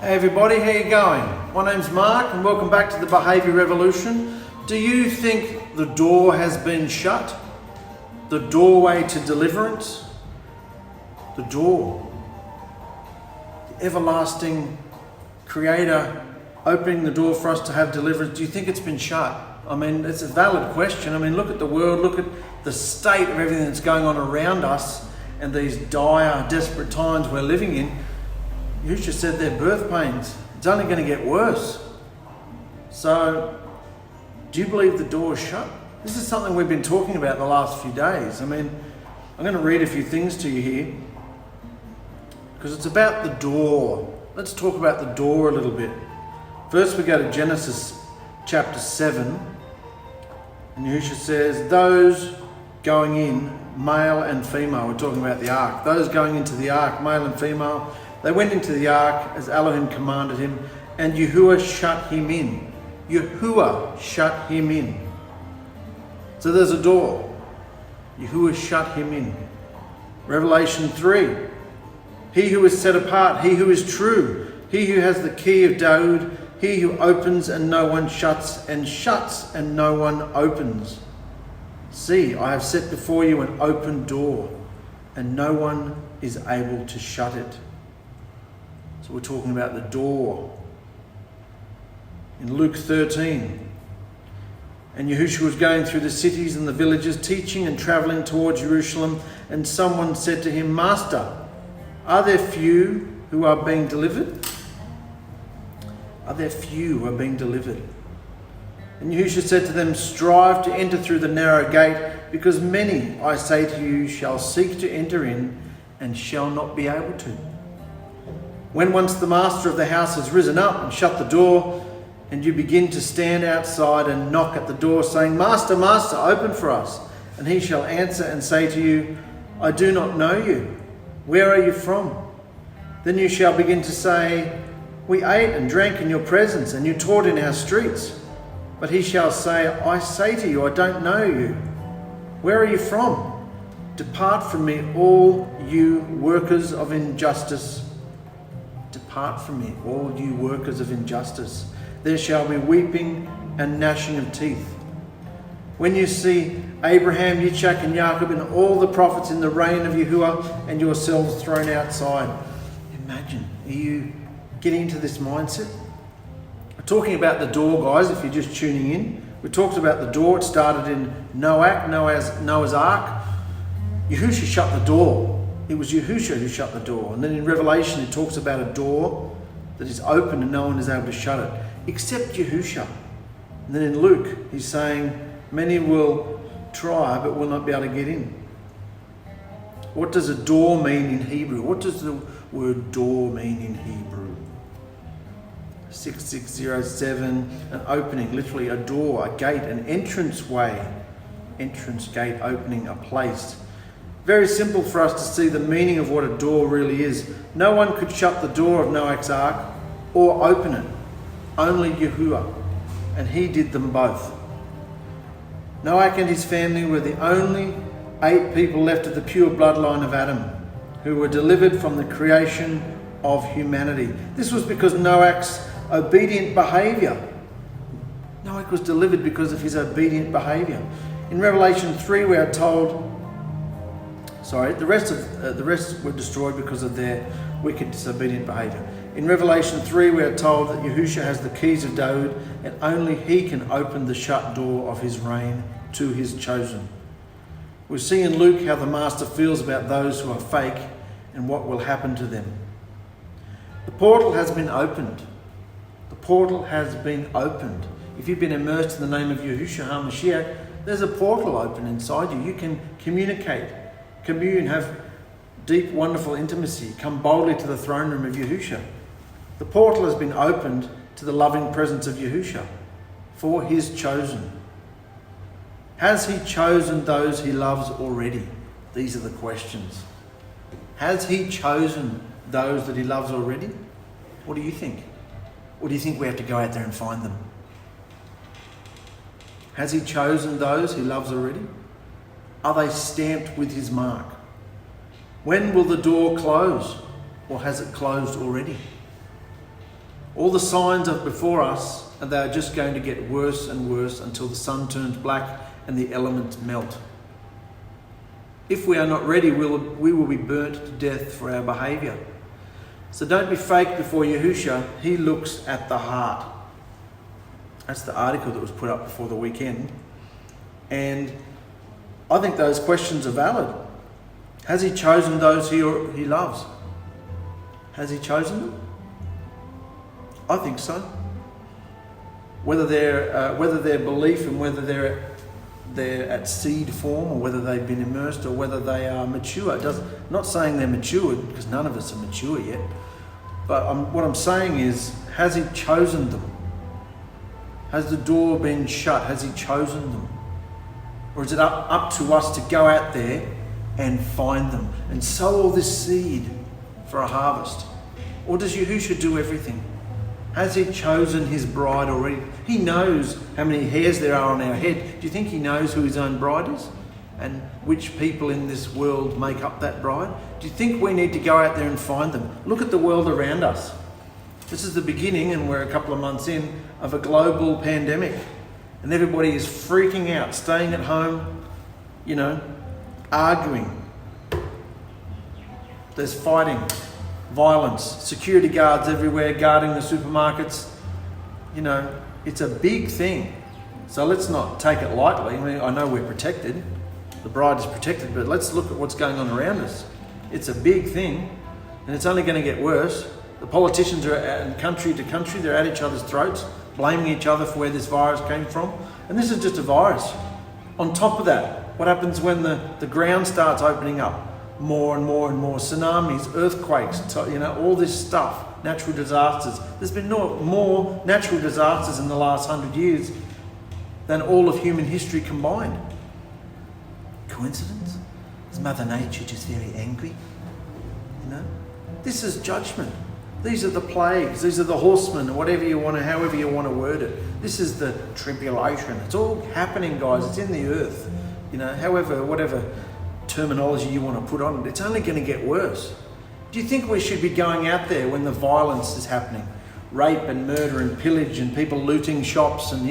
Hey everybody, how you going? My name's Mark and welcome back to the Behaviour Revolution. Do you think the door has been shut? The doorway to deliverance? The door. The everlasting Creator opening the door for us to have deliverance. Do you think it's been shut? I mean, it's a valid question. I mean, look at the world, look at the state of everything that's going on around us and these dire, desperate times we're living in. Yahusha said they're birth pains. It's only going to get worse. So, do you believe the door is shut? This is something we've been talking about the last few days. I mean, I'm going to read a few things to you here because it's about the door. Let's talk about the door a little bit. First we go to Genesis chapter 7. And Yahusha says, those going in, male and female, we're talking about the ark. Those going into the ark, male and female, they went into the ark as Elohim commanded him, and Yahuwah shut him in. Yahuwah shut him in. So there's a door. Yahuwah shut him in. Revelation 3. He who is set apart, he who is true, he who has the key of 𝗪𝗓𝗪, he who opens and no one shuts, and shuts and no one opens. See, I have set before you an open door, and no one is able to shut it. So we're talking about the door. In Luke 13, and Yahusha was going through the cities and the villages, teaching and travelling towards Jerusalem, and someone said to him, Master, are there few who are being delivered? Are there few who are being delivered? And Yahusha said to them, strive to enter through the narrow gate, because many, I say to you, shall seek to enter in and shall not be able to. When once the master of the house has risen up and shut the door, and you begin to stand outside and knock at the door, saying, Master, Master, open for us. And he shall answer and say to you, I do not know you. Where are you from? Then you shall begin to say, we ate and drank in your presence, and you taught in our streets. But he shall say, I say to you, I don't know you. Where are you from? Depart from me, all you workers of injustice. Depart from me, all you workers of injustice. There shall be weeping and gnashing of teeth. When you see Abraham, Yitzchak and Jacob and all the prophets in the reign of Yahuwah and yourselves thrown outside. Imagine, are you getting into this mindset? We're talking about the door, guys, if you're just tuning in. We talked about the door. It started in Noah's ark. Yahusha shut the door. It was Yahusha who shut the door. And then in Revelation, it talks about a door that is open and no one is able to shut it, except Yahusha. And then in Luke, he's saying, many will try, but will not be able to get in. What does a door mean in Hebrew? What does the word door mean in Hebrew? 6607, an opening, literally a door, a gate, an entrance way. Entrance, gate, opening, a place. Very simple for us to see the meaning of what a door really is. No one could shut the door of Noah's ark or open it. Only Yahuwah. And he did them both. Noah and his family were the only 8 people left of the pure bloodline of Adam who were delivered from the creation of humanity. This was because Noah's obedient behaviour. Noah was delivered because of his obedient behaviour. In Revelation 3 we are told, the rest were destroyed because of their wicked, disobedient behaviour. In Revelation 3 we are told that Yahusha has the keys of 𝗪𝗓𝗪, and only he can open the shut door of his reign to his chosen. We see in Luke how the Master feels about those who are fake and what will happen to them. The portal has been opened. The portal has been opened. If you've been immersed in the name of Yahusha HaMashiach, there's a portal open inside you. You can communicate, commune, have deep, wonderful intimacy. Come boldly to the throne room of Yahusha. The portal has been opened to the loving presence of Yahusha for his chosen. Has he chosen those he loves already? These are the questions. Has he chosen those that he loves already? What do you think? Or do you think we have to go out there and find them? Has he chosen those he loves already? Are they stamped with his mark? When will the door close? Or has it closed already? All the signs are before us, and they are just going to get worse and worse until the sun turns black and the elements melt. If we are not ready, we will be burnt to death for our behaviour. So don't be fake before Yahusha. He looks at the heart. That's the article that was put up before the weekend. And I think those questions are valid. Has he chosen those he loves? Has he chosen them? I think so. Whether their belief and whether they're at seed form, or whether they've been immersed, or whether they are mature. Not saying they're matured, because none of us are mature yet. But what I'm saying is, has he chosen them? Has the door been shut? Has he chosen them? Or is it up to us to go out there and find them and sow all this seed for a harvest? Or does Yahusha do everything? Has he chosen his bride already? He knows how many hairs there are on our head. Do you think he knows who his own bride is? And which people in this world make up that bride? Do you think we need to go out there and find them? Look at the world around us. This is the beginning, and we're a couple of months in, of a global pandemic. And everybody is freaking out, staying at home, arguing. There's fighting, violence, security guards everywhere guarding the supermarkets. It's a big thing. So let's not take it lightly. I know we're protected. The bride is protected, but let's look at what's going on around us. It's a big thing, and it's only going to get worse. The politicians are in country to country. They're at each other's throats, blaming each other for where this virus came from. And this is just a virus. On top of that, what happens when the ground starts opening up? More and more and more tsunamis, earthquakes, all this stuff, natural disasters. There's been more natural disasters in the last 100 years than all of human history combined. Coincidence? Is Mother Nature just very angry? This is judgment. These are the plagues. These are the horsemen, or however you want to word it. This is the tribulation. It's all happening, guys. It's in the earth. Whatever terminology you want to put on it, it's only going to get worse. Do you think we should be going out there when the violence is happening? Rape and murder and pillage and people looting shops and,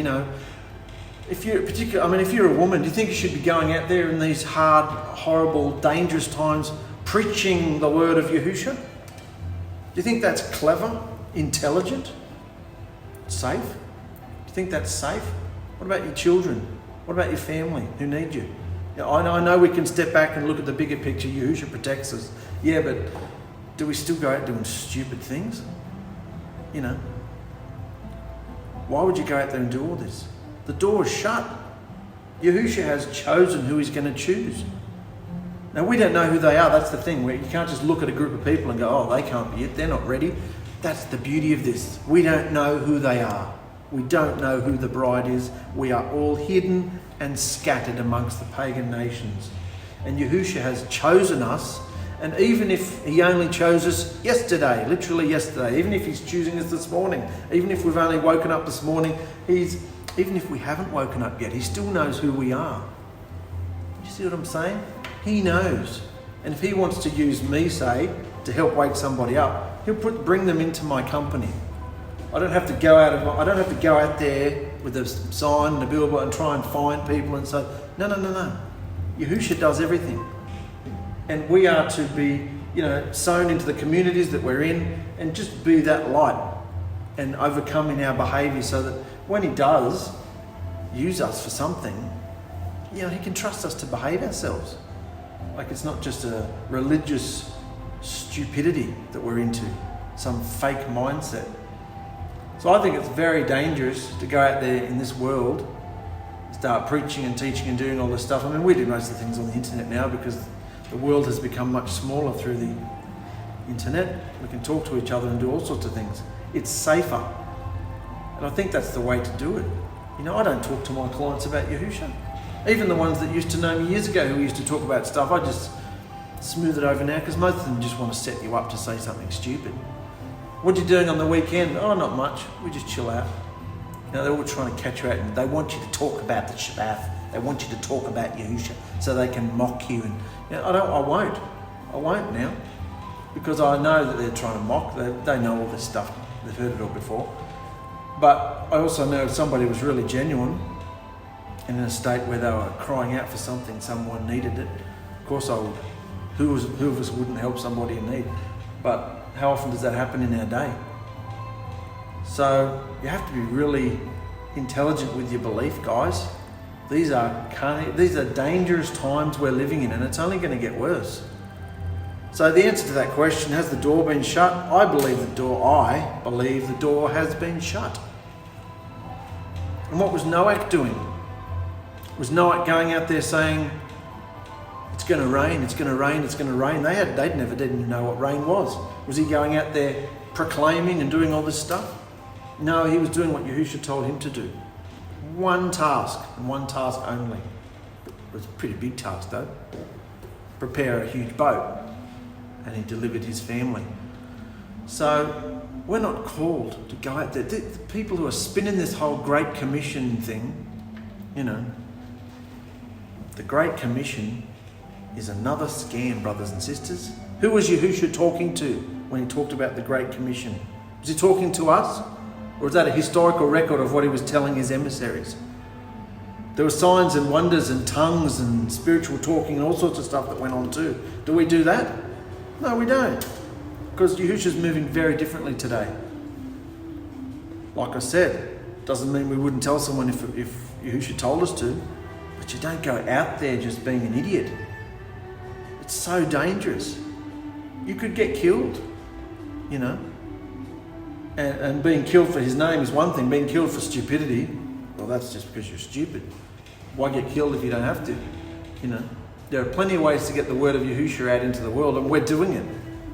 if you're a woman, do you think you should be going out there in these hard, horrible, dangerous times preaching the word of Yahusha? Do you think that's clever, intelligent, safe? Do you think that's safe? What about your children? What about your family who need you? I know we can step back and look at the bigger picture. Yahusha protects us. Yeah, but do we still go out doing stupid things? Why would you go out there and do all this? The door is shut. Yahusha has chosen who he's going to choose. Now, we don't know who they are. That's the thing. You can't just look at a group of people and go, oh, they can't be it. They're not ready. That's the beauty of this. We don't know who they are. We don't know who the bride is. We are all hidden and scattered amongst the pagan nations. And Yahusha has chosen us. And even if he only chose us yesterday, literally yesterday, even if he's choosing us this morning, even if we've only woken up this morning, even if we haven't woken up yet, he still knows who we are. You see what I'm saying? He knows. And if he wants to use me, say, to help wake somebody up, he'll bring them into my company. I don't have to go out there with a sign and a billboard and try and find people and say, no. Yahusha does everything. And we are to be, sown into the communities that we're in and just be that light and overcome in our behaviour, so that when he does use us for something, he can trust us to behave ourselves. Like it's not just a religious stupidity that we're into, some fake mindset. So I think it's very dangerous to go out there in this world, start preaching and teaching and doing all this stuff. We do most of the things on the internet now because the world has become much smaller through the internet. We can talk to each other and do all sorts of things. It's safer. And I think that's the way to do it. I don't talk to my clients about Yahusha. Even the ones that used to know me years ago who used to talk about stuff, I just smooth it over now because most of them just want to set you up to say something stupid. What are you doing on the weekend? Oh, not much. We just chill out. They're all trying to catch you out and they want you to talk about the Shabbat. They want you to talk about Yahusha so they can mock you. And I won't now. because I know that they're trying to mock. They know all this stuff. They've heard it all before. But I also know if somebody was really genuine and in a state where they were crying out for something, someone needed it, of course I would. Who of us wouldn't help somebody in need? But how often does that happen in our day? So you have to be really intelligent with your belief, guys. These are dangerous times we're living in, and it's only going to get worse. So the answer to that question, has the door been shut? I believe the door has been shut. And what was Ноах doing? Was Ноach going out there saying, it's going to rain, it's going to rain, it's going to rain? They didn't know what rain was. Was he going out there proclaiming and doing all this stuff? No, he was doing what Yahusha told him to do. One task, and one task only. It was a pretty big task though. Prepare a huge boat. And he delivered his family. So we're not called to go out there. The people who are spinning this whole Great Commission thing, the Great Commission is another scam, brothers and sisters. Who was Yahusha talking to when he talked about the Great Commission? Was he talking to us? Or is that a historical record of what he was telling his emissaries? There were signs and wonders and tongues and spiritual talking and all sorts of stuff that went on too. Do we do that? No, we don't. Because Yahusha's moving very differently today. Like I said, doesn't mean we wouldn't tell someone if Yahusha told us to. But you don't go out there just being an idiot. It's so dangerous. You could get killed, And being killed for his name is one thing. Being killed for stupidity, well, that's just because you're stupid. Why get killed if you don't have to? There are plenty of ways to get the word of Yahusha out into the world, and we're doing it.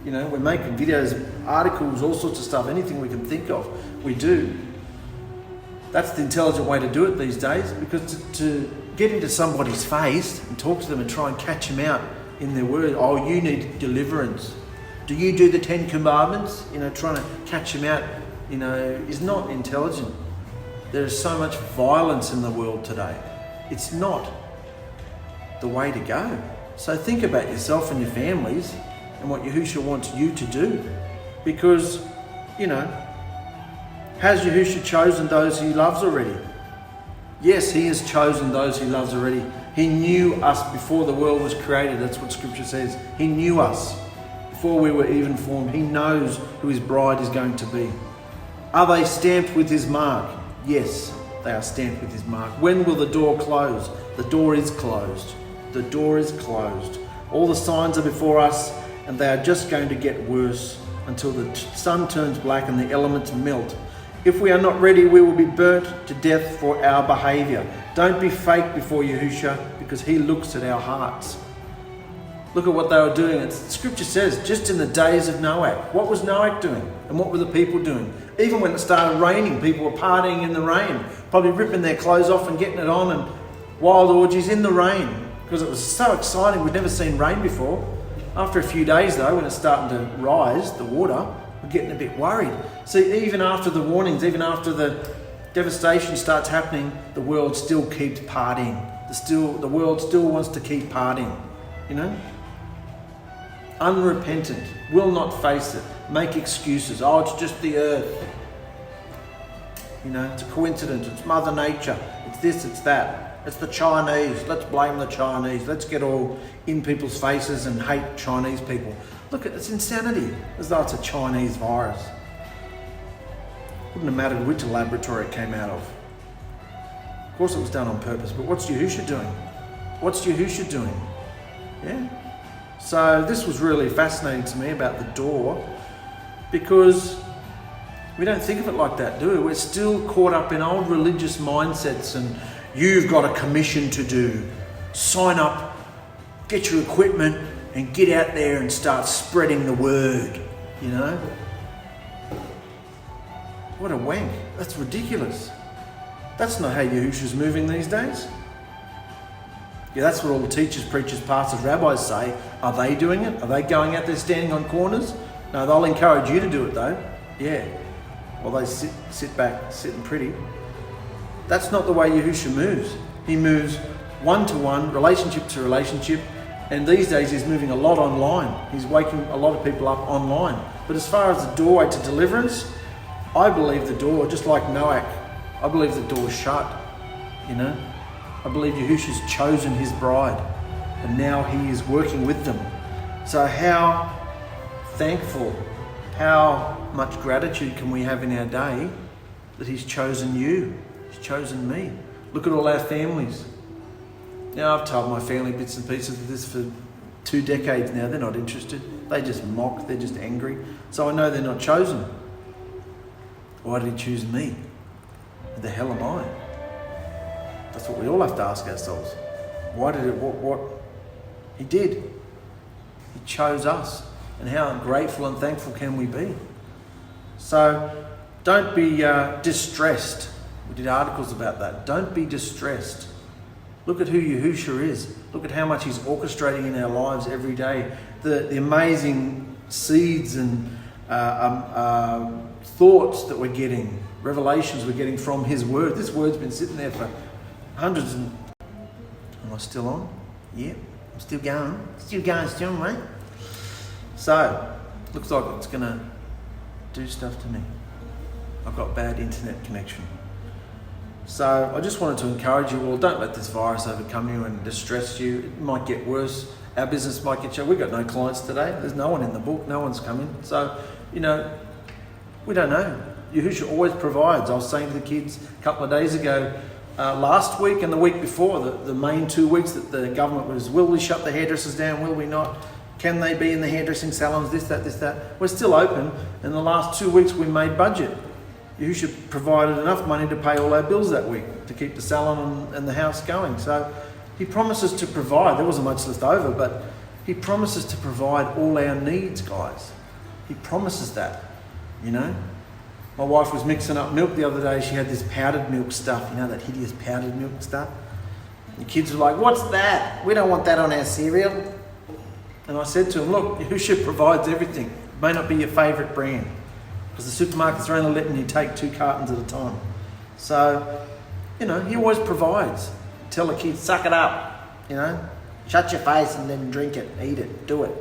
We're making videos, articles, all sorts of stuff, anything we can think of, we do. That's the intelligent way to do it these days, because to get into somebody's face and talk to them and try and catch them out in their word, oh, you need deliverance. Do you do the 10 Commandments? Trying to catch them out, is not intelligent. There is so much violence in the world today. It's not the way to go. So think about yourself and your families and what Yahusha wants you to do. Because, has Yahusha chosen those he loves already? Yes, he has chosen those he loves already. He knew us before the world was created. That's what Scripture says. He knew us before we were even formed. He knows who his bride is going to be. Are they stamped with his mark? Yes, they are stamped with his mark. When will the door close? The door is closed. The door is closed. All the signs are before us, and they are just going to get worse until the sun turns black and the elements melt. If we are not ready, we will be burnt to death for our behavior. Don't be fake before Yahusha, because he looks at our hearts. Look at what they were doing. Scripture says, just in the days of Ноах. What was Ноach doing? And what were the people doing? Even when it started raining, people were partying in the rain, probably ripping their clothes off and getting it on, and wild orgies in the rain, because it was so exciting. We'd never seen rain before. After a few days though, when it's starting to rise, the water, we're getting a bit worried. See, even after the warnings, even after the devastation starts happening, the world still keeps partying. The world still wants to keep partying, Unrepentant, will not face it, make excuses. Oh, it's just the earth. It's a coincidence, it's Mother Nature, it's this, it's that. It's the Chinese, let's blame the Chinese. Let's get all in people's faces and hate Chinese people. Look, it's insanity, as though it's a Chinese virus. Wouldn't have mattered which laboratory it came out of. Of course it was done on purpose, but what's Yahusha doing? What's Yahusha doing? Yeah. So this was really fascinating to me about the door, because we don't think of it like that, do we? We're still caught up in old religious mindsets and you've got a commission to do. Sign up, get your equipment and get out there and start spreading the word, What a wank. That's ridiculous. That's not how Yahusha's moving these days. Yeah, that's what all the teachers, preachers, pastors, rabbis say. Are they doing it? Are they going out there standing on corners? No, they'll encourage you to do it though. Yeah. Well, they sit back, sitting pretty. That's not the way Yahusha moves. He moves one-to-one, relationship to relationship, And these days he's moving a lot online. He's waking a lot of people up online. But as far as the doorway to deliverance, I believe the door, just like 𝗩𝗥, I believe the door's shut, you know. I believe Yahusha's chosen his bride and now he is working with them. So how thankful, how much gratitude can we have in our day that he's chosen you, he's chosen me. Look at all our families. Now, I've told my family bits and pieces of this for 2 decades now. They're not interested. They just mock, they're just angry. So I know they're not chosen. Why did he choose me? Who the hell am I? That's what we all have to ask ourselves. Why did it, what? He did. He chose us. And how grateful and thankful can we be? So don't be distressed. We did articles about that. Don't be distressed. Look at who Yahusha is. Look at how much he's orchestrating in our lives every day. The amazing seeds and thoughts that we're getting, revelations we're getting from his word. This word's been sitting there for hundreds and... Am I still on? Yeah, I'm still going. Still going, mate. So, looks like it's going to do stuff to me. I've got bad internet connection. So I just wanted to encourage you all, don't let this virus overcome you and distress you. It might get worse. Our business might get shut. We've got no clients today. There's no one in the book. No one's coming. So, you know, we don't know. Yahusha always provides. I was saying to the kids a couple of days ago, last week and the week before, the main 2 weeks that the government was, will we shut the hairdressers down? Will we not? Can they be in the hairdressing salons? This, that. We're still open. In the last 2 weeks, we made budget. Yahusha provided enough money to pay all our bills that week to keep the salon and the house going. So he promises to provide. There wasn't much left over, but he promises to provide all our needs, guys. He promises that, you know. My wife was mixing up milk the other day. She had this powdered milk stuff, you know, that hideous powdered milk stuff. The kids were like, what's that? We don't want that on our cereal. And I said to him, look, Yahusha provides everything. It may not be your favourite brand, because the supermarkets are only letting you take 2 cartons at a time. So, you know, he always provides. Tell the kids, suck it up, you know. Shut your face and then drink it, eat it, do it.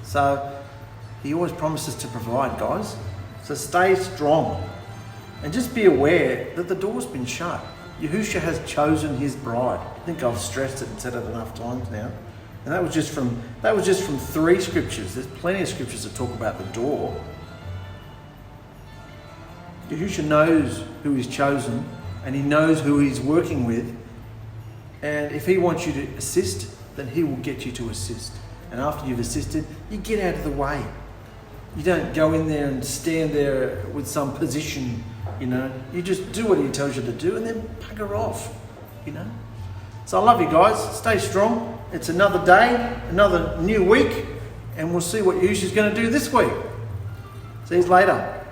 So, he always promises to provide, guys. So stay strong. And just be aware that the door's been shut. Yahusha has chosen his bride. I think I've stressed it and said it enough times now. And that was just from 3 scriptures. There's plenty of scriptures that talk about the door. Yahusha knows who he's chosen and he knows who he's working with. And if he wants you to assist, then he will get you to assist. And after you've assisted, you get out of the way. You don't go in there and stand there with some position, you know. You just do what he tells you to do and then bugger off, you know. So I love you guys. Stay strong. It's another day, another new week, and we'll see what Yahusha's going to do this week. See you later.